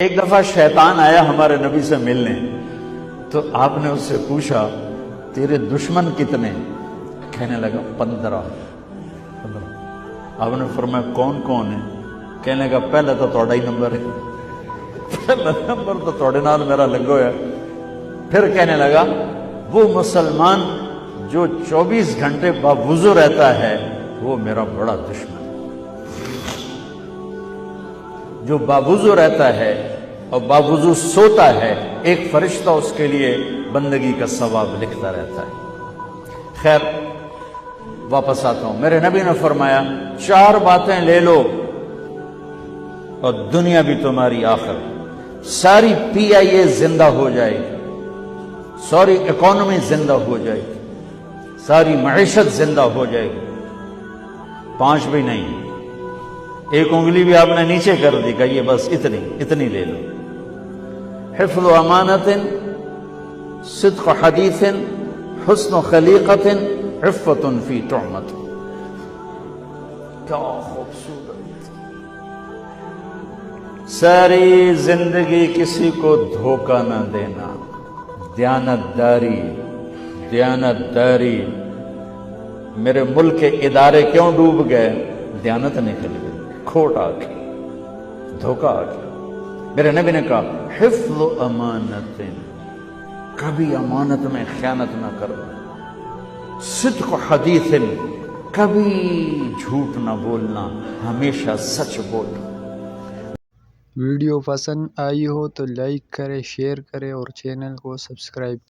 ایک دفعہ شیطان آیا ہمارے نبی سے ملنے، تو آپ نے اس سے پوچھا تیرے دشمن کتنے؟ کہنے لگا 15۔ آپ نے فرمایا کون کون ہے؟ کہنے لگا پہلا تو تھوڑا ہی نمبر ہے، پہلا نمبر تو تھوڑے نال میرا لگو ہے۔ پھر کہنے لگا وہ مسلمان جو 24 گھنٹے باوضو رہتا ہے وہ میرا بڑا دشمن ہے۔ جو باوضو رہتا ہے اور باوضو سوتا ہے، ایک فرشتہ اس کے لیے بندگی کا ثواب لکھتا رہتا ہے۔ خیر، واپس آتا ہوں۔ میرے نبی نے فرمایا 4 باتیں لے لو اور دنیا بھی تمہاری آخر، ساری PIA زندہ ہو جائے گی، ساری اکانومی زندہ ہو جائے گی، ساری معیشت زندہ ہو جائے گی۔ 5 بھی نہیں، ایک انگلی بھی آپ نے نیچے کر دی، کہ یہ بس اتنی لے لو۔ حفظ امانت، صدق حدیث، حسن خلیقت، عفت فی طعمت۔ کیا خوبصورت! ساری زندگی کسی کو دھوکہ نہ دینا، دیانت داری۔ میرے ملک کے ادارے کیوں ڈوب گئے؟ دیانت نکل گئی، کھوٹ آ گئی، دھوکہ آ گیا۔ میرے نبی نے کہا حفظ امانت، کبھی امانت میں خیانت نہ کرنا، صدق حدیث، کبھی جھوٹ نہ بولنا، ہمیشہ سچ بولنا۔ ویڈیو پسند آئی ہو تو لائک کرے، شیئر کرے اور چینل کو سبسکرائب